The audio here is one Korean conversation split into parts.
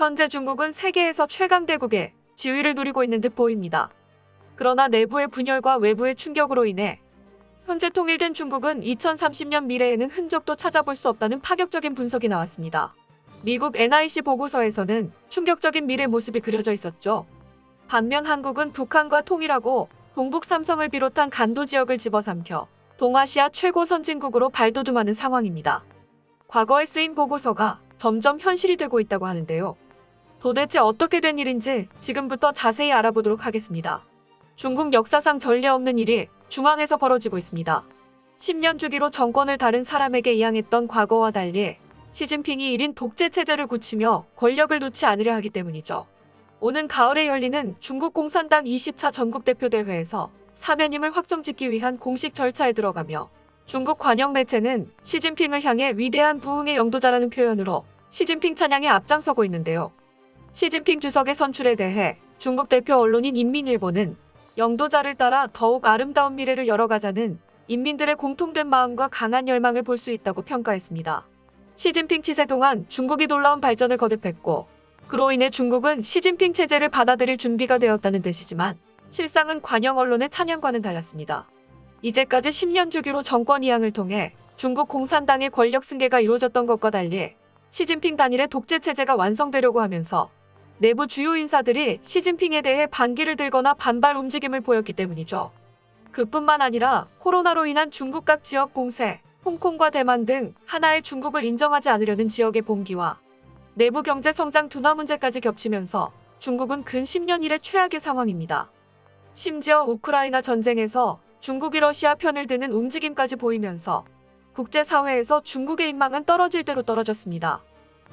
현재 중국은 세계에서 최강대국의 지위를 누리고 있는 듯 보입니다. 그러나 내부의 분열과 외부의 충격으로 인해 현재 통일된 중국은 2030년 미래에는 흔적도 찾아볼 수 없다는 파격적인 분석이 나왔습니다. 미국 NIC 보고서에서는 충격적인 미래 모습이 그려져 있었죠. 반면 한국은 북한과 통일하고 동북 삼성을 비롯한 간도 지역을 집어삼켜 동아시아 최고 선진국으로 발돋움하는 상황입니다. 과거에 쓰인 보고서가 점점 현실이 되고 있다고 하는데요. 도대체 어떻게 된 일인지 지금부터 자세히 알아보도록 하겠습니다. 중국 역사상 전례 없는 일이 중앙에서 벌어지고 있습니다. 10년 주기로 정권을 다른 사람에게 이양했던 과거와 달리 시진핑이 1인 독재 체제를 굳히며 권력을 놓지 않으려 하기 때문이죠. 오는 가을에 열리는 중국 공산당 20차 전국대표대회에서 사면임을 확정짓기 위한 공식 절차에 들어가며 중국 관영 매체는 시진핑을 향해 위대한 부흥의 영도자라는 표현으로 시진핑 찬양에 앞장서고 있는데요. 시진핑 주석의 선출에 대해 중국 대표 언론인 인민일보는 영도자를 따라 더욱 아름다운 미래를 열어가자는 인민들의 공통된 마음과 강한 열망을 볼 수 있다고 평가했습니다. 시진핑 치세 동안 중국이 놀라운 발전을 거듭했고 그로 인해 중국은 시진핑 체제를 받아들일 준비가 되었다는 뜻이지만 실상은 관영 언론의 찬양과는 달랐습니다. 이제까지 10년 주기로 정권 이양을 통해 중국 공산당의 권력 승계가 이루어졌던 것과 달리 시진핑 단일의 독재 체제가 완성되려고 하면서 내부 주요 인사들이 시진핑에 대해 반기를 들거나 반발 움직임을 보였기 때문이죠. 그뿐만 아니라 코로나로 인한 중국 각 지역 봉쇄, 홍콩과 대만 등 하나의 중국을 인정하지 않으려는 지역의 봉기와 내부 경제 성장 둔화 문제까지 겹치면서 중국은 근 10년 이래 최악의 상황입니다. 심지어 우크라이나 전쟁에서 중국이 러시아 편을 드는 움직임까지 보이면서 국제사회에서 중국의 인망은 떨어질 대로 떨어졌습니다.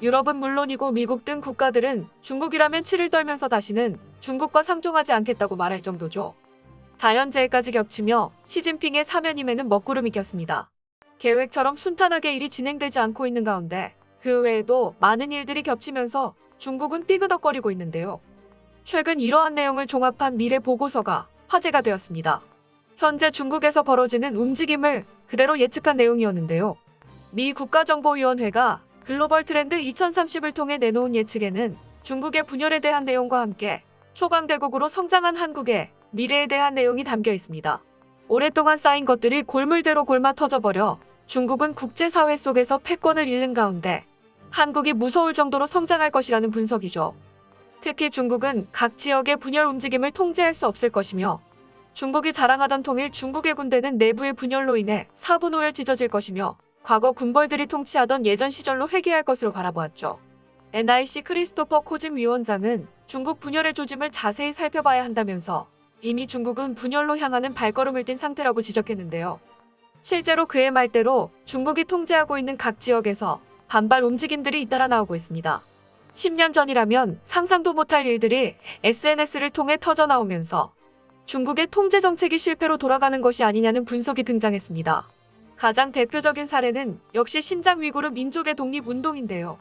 유럽은 물론이고 미국 등 국가들은 중국이라면 치를 떨면서 다시는 중국과 상종하지 않겠다고 말할 정도죠. 자연재해까지 겹치며 시진핑의 사면임에는 먹구름이 꼈습니다. 계획처럼 순탄하게 일이 진행되지 않고 있는 가운데 그 외에도 많은 일들이 겹치면서 중국은 삐그덕거리고 있는데요. 최근 이러한 내용을 종합한 미래 보고서가 화제가 되었습니다. 현재 중국에서 벌어지는 움직임을 그대로 예측한 내용이었는데요. 미 국가정보위원회가 글로벌 트렌드 2030을 통해 내놓은 예측에는 중국의 분열에 대한 내용과 함께 초강대국으로 성장한 한국의 미래에 대한 내용이 담겨 있습니다. 오랫동안 쌓인 것들이 골물대로 골마 터져버려 중국은 국제사회 속에서 패권을 잃는 가운데 한국이 무서울 정도로 성장할 것이라는 분석이죠. 특히 중국은 각 지역의 분열 움직임을 통제할 수 없을 것이며 중국이 자랑하던 통일 중국의 군대는 내부의 분열로 인해 사분오열 찢어질 것이며 과거 군벌들이 통치하던 예전 시절로 회귀할 것으로 바라보았죠. NIC 크리스토퍼 코즘 위원장은 중국 분열의 조짐을 자세히 살펴봐야 한다면서 이미 중국은 분열로 향하는 발걸음을 뗀 상태라고 지적했는데요. 실제로 그의 말대로 중국이 통제하고 있는 각 지역에서 반발 움직임들이 잇따라 나오고 있습니다. 10년 전이라면 상상도 못할 일들이 SNS를 통해 터져나오면서 중국의 통제 정책이 실패로 돌아가는 것이 아니냐는 분석이 등장했습니다. 가장 대표적인 사례는 역시 신장 위구르 민족의 독립운동인데요.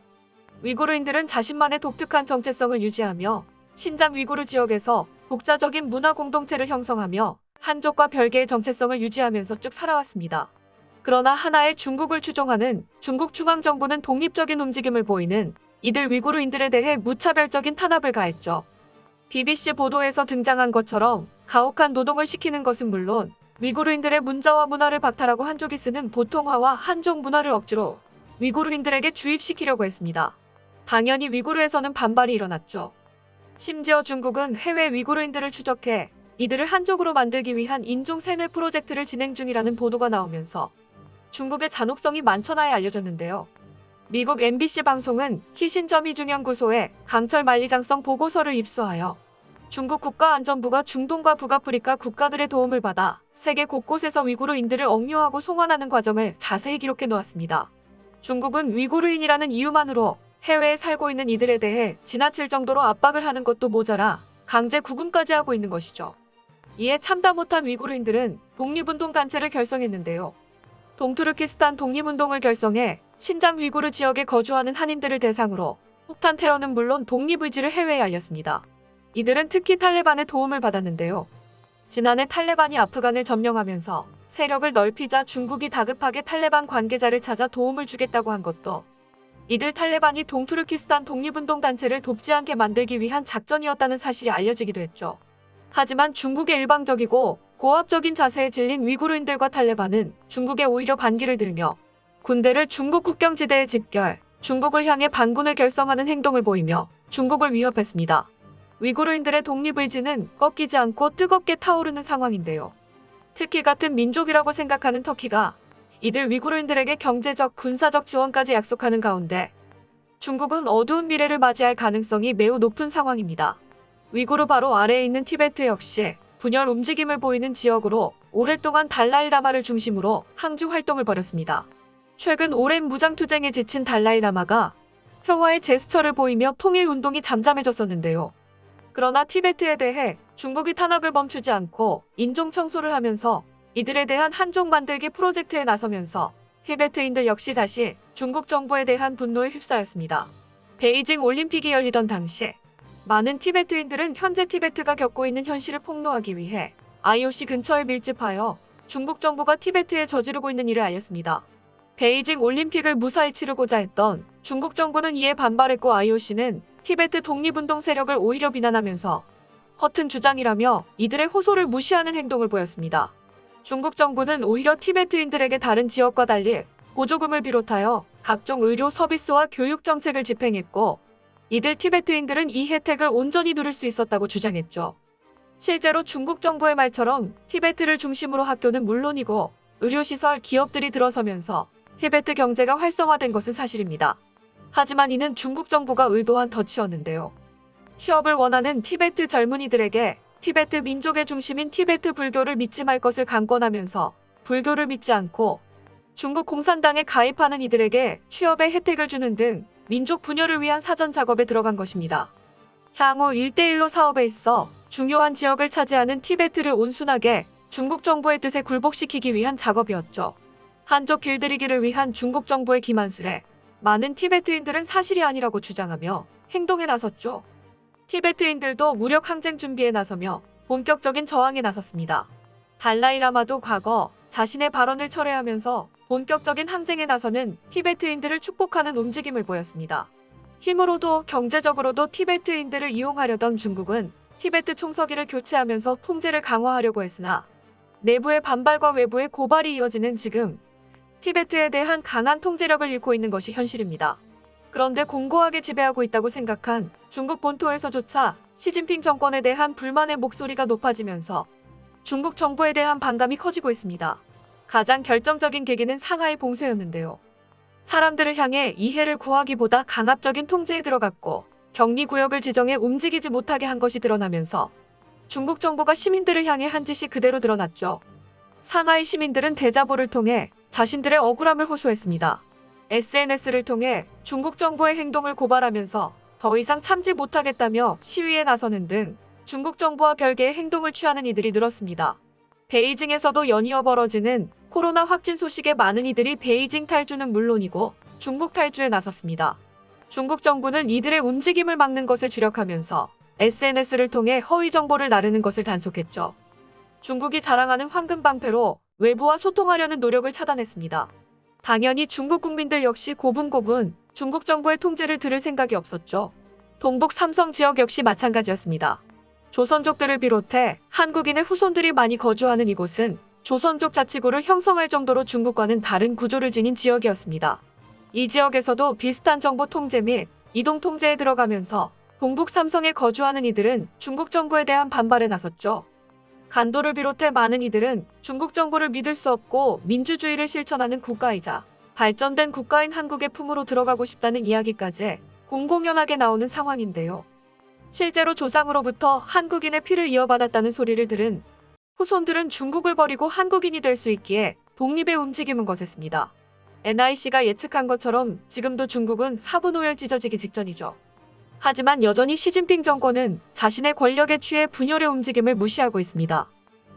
위구르인들은 자신만의 독특한 정체성을 유지하며 신장 위구르 지역에서 독자적인 문화 공동체를 형성하며 한족과 별개의 정체성을 유지하면서 쭉 살아왔습니다. 그러나 하나의 중국을 추종하는 중국 중앙정부는 독립적인 움직임을 보이는 이들 위구르인들에 대해 무차별적인 탄압을 가했죠. BBC 보도에서 등장한 것처럼 가혹한 노동을 시키는 것은 물론 위구르인들의 문자와 문화를 박탈하고 한족이 쓰는 보통화와 한족 문화를 억지로 위구르인들에게 주입시키려고 했습니다. 당연히 위구르에서는 반발이 일어났죠. 심지어 중국은 해외 위구르인들을 추적해 이들을 한족으로 만들기 위한 인종 세뇌 프로젝트를 진행 중이라는 보도가 나오면서 중국의 잔혹성이 만천하에 알려졌는데요. 미국 MBC 방송은 희신점이중연구소에 강철 만리장성 보고서를 입수하여 중국 국가안전부가 중동과 북아프리카 국가들의 도움을 받아 세계 곳곳에서 위구르인들을 억류하고 송환하는 과정을 자세히 기록해 놓았습니다. 중국은 위구르인이라는 이유만으로 해외에 살고 있는 이들에 대해 지나칠 정도로 압박을 하는 것도 모자라 강제 구금까지 하고 있는 것이죠. 이에 참다 못한 위구르인들은 독립운동 단체를 결성했는데요. 동투르키스탄 독립운동을 결성해 신장 위구르 지역에 거주하는 한인들을 대상으로 폭탄 테러는 물론 독립의지를 해외에 알렸습니다. 이들은 특히 탈레반의 도움을 받았는데요. 지난해 탈레반이 아프간을 점령하면서 세력을 넓히자 중국이 다급하게 탈레반 관계자를 찾아 도움을 주겠다고 한 것도 이들 탈레반이 동투르키스탄 독립운동 단체를 돕지 않게 만들기 위한 작전이었다는 사실이 알려지기도 했죠. 하지만 중국의 일방적이고 고압적인 자세에 질린 위구르인들과 탈레반은 중국에 오히려 반기를 들며 군대를 중국 국경지대에 집결, 중국을 향해 반군을 결성하는 행동을 보이며 중국을 위협했습니다. 위구르인들의 독립의지는 꺾이지 않고 뜨겁게 타오르는 상황인데요. 특히 같은 민족이라고 생각하는 터키가 이들 위구르인들에게 경제적, 군사적 지원까지 약속하는 가운데 중국은 어두운 미래를 맞이할 가능성이 매우 높은 상황입니다. 위구르 바로 아래에 있는 티베트 역시 분열 움직임을 보이는 지역으로 오랫동안 달라이라마를 중심으로 항주 활동을 벌였습니다. 최근 오랜 무장투쟁에 지친 달라이라마가 평화의 제스처를 보이며 통일운동이 잠잠해졌었는데요. 그러나 티베트에 대해 중국이 탄압을 멈추지 않고 인종청소를 하면서 이들에 대한 한족 만들기 프로젝트에 나서면서 티베트인들 역시 다시 중국 정부에 대한 분노에 휩싸였습니다. 베이징 올림픽이 열리던 당시 많은 티베트인들은 현재 티베트가 겪고 있는 현실을 폭로하기 위해 IOC 근처에 밀집하여 중국 정부가 티베트에 저지르고 있는 일을 알렸습니다. 베이징 올림픽을 무사히 치르고자 했던 중국 정부는 이에 반발했고 IOC는 티베트 독립운동 세력을 오히려 비난하면서 허튼 주장이라며 이들의 호소를 무시하는 행동을 보였습니다. 중국 정부는 오히려 티베트인들에게 다른 지역과 달리 보조금을 비롯하여 각종 의료 서비스와 교육 정책을 집행했고 이들 티베트인들은 이 혜택을 온전히 누릴 수 있었다고 주장했죠. 실제로 중국 정부의 말처럼 티베트를 중심으로 학교는 물론이고 의료시설, 기업들이 들어서면서 티베트 경제가 활성화된 것은 사실입니다. 하지만 이는 중국 정부가 의도한 덫이었는데요. 취업을 원하는 티베트 젊은이들에게 티베트 민족의 중심인 티베트 불교를 믿지 말 것을 강권하면서 불교를 믿지 않고 중국 공산당에 가입하는 이들에게 취업의 혜택을 주는 등 민족 분열을 위한 사전 작업에 들어간 것입니다. 향후 1대1로 사업에 있어 중요한 지역을 차지하는 티베트를 온순하게 중국 정부의 뜻에 굴복시키기 위한 작업이었죠. 한족 길들이기를 위한 중국 정부의 기만술에 많은 티베트인들은 사실이 아니라고 주장하며 행동에 나섰죠. 티베트인들도 무력 항쟁 준비에 나서며 본격적인 저항에 나섰습니다. 달라이라마도 과거 자신의 발언을 철회하면서 본격적인 항쟁에 나서는 티베트인들을 축복하는 움직임을 보였습니다. 힘으로도 경제적으로도 티베트인들을 이용하려던 중국은 티베트 총서기를 교체하면서 통제를 강화하려고 했으나 내부의 반발과 외부의 고발이 이어지는 지금 티베트에 대한 강한 통제력을 잃고 있는 것이 현실입니다. 그런데 공고하게 지배하고 있다고 생각한 중국 본토에서조차 시진핑 정권에 대한 불만의 목소리가 높아지면서 중국 정부에 대한 반감이 커지고 있습니다. 가장 결정적인 계기는 상하이 봉쇄였는데요. 사람들을 향해 이해를 구하기보다 강압적인 통제에 들어갔고 격리구역을 지정해 움직이지 못하게 한 것이 드러나면서 중국 정부가 시민들을 향해 한 짓이 그대로 드러났죠. 상하이 시민들은 대자보를 통해 자신들의 억울함을 호소했습니다. SNS를 통해 중국 정부의 행동을 고발하면서 더 이상 참지 못하겠다며 시위에 나서는 등 중국 정부와 별개의 행동을 취하는 이들이 늘었습니다. 베이징에서도 연이어 벌어지는 코로나 확진 소식에 많은 이들이 베이징 탈주는 물론이고 중국 탈주에 나섰습니다. 중국 정부는 이들의 움직임을 막는 것에 주력하면서 SNS를 통해 허위 정보를 나르는 것을 단속했죠. 중국이 자랑하는 황금방패로 외부와 소통하려는 노력을 차단했습니다. 당연히 중국 국민들 역시 고분고분 중국 정부의 통제를 들을 생각이 없었죠. 동북 삼성 지역 역시 마찬가지였습니다. 조선족들을 비롯해 한국인의 후손들이 많이 거주하는 이곳은 조선족 자치구를 형성할 정도로 중국과는 다른 구조를 지닌 지역이었습니다. 이 지역에서도 비슷한 정보 통제 및 이동 통제에 들어가면서 동북 삼성에 거주하는 이들은 중국 정부에 대한 반발에 나섰죠. 간도를 비롯해 많은 이들은 중국 정부를 믿을 수 없고 민주주의를 실천하는 국가이자 발전된 국가인 한국의 품으로 들어가고 싶다는 이야기까지 공공연하게 나오는 상황인데요. 실제로 조상으로부터 한국인의 피를 이어받았다는 소리를 들은 후손들은 중국을 버리고 한국인이 될 수 있기에 독립의 움직임은 거셌습니다. NIC가 예측한 것처럼 지금도 중국은 사분오열 찢어지기 직전이죠. 하지만 여전히 시진핑 정권은 자신의 권력에 취해 분열의 움직임을 무시하고 있습니다.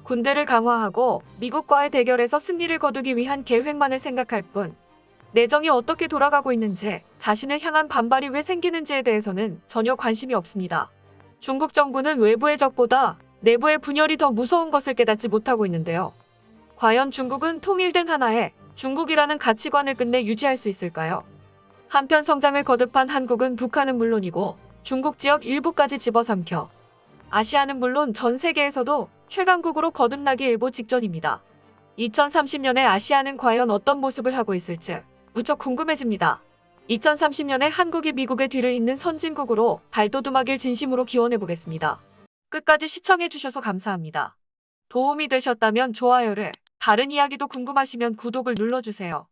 군대를 강화하고 미국과의 대결에서 승리를 거두기 위한 계획만을 생각할 뿐 내정이 어떻게 돌아가고 있는지 자신을 향한 반발이 왜 생기는지에 대해서는 전혀 관심이 없습니다. 중국 정부는 외부의 적보다 내부의 분열이 더 무서운 것을 깨닫지 못하고 있는데요. 과연 중국은 통일된 하나의 중국이라는 가치관을 끝내 유지할 수 있을까요? 한편 성장을 거듭한 한국은 북한은 물론이고 중국 지역 일부까지 집어삼켜 아시아는 물론 전 세계에서도 최강국으로 거듭나기 일보 직전입니다. 2030년에 아시아는 과연 어떤 모습을 하고 있을지 무척 궁금해집니다. 2030년에 한국이 미국의 뒤를 잇는 선진국으로 발돋움하길 진심으로 기원해보겠습니다. 끝까지 시청해주셔서 감사합니다. 도움이 되셨다면 좋아요를, 다른 이야기도 궁금하시면 구독을 눌러주세요.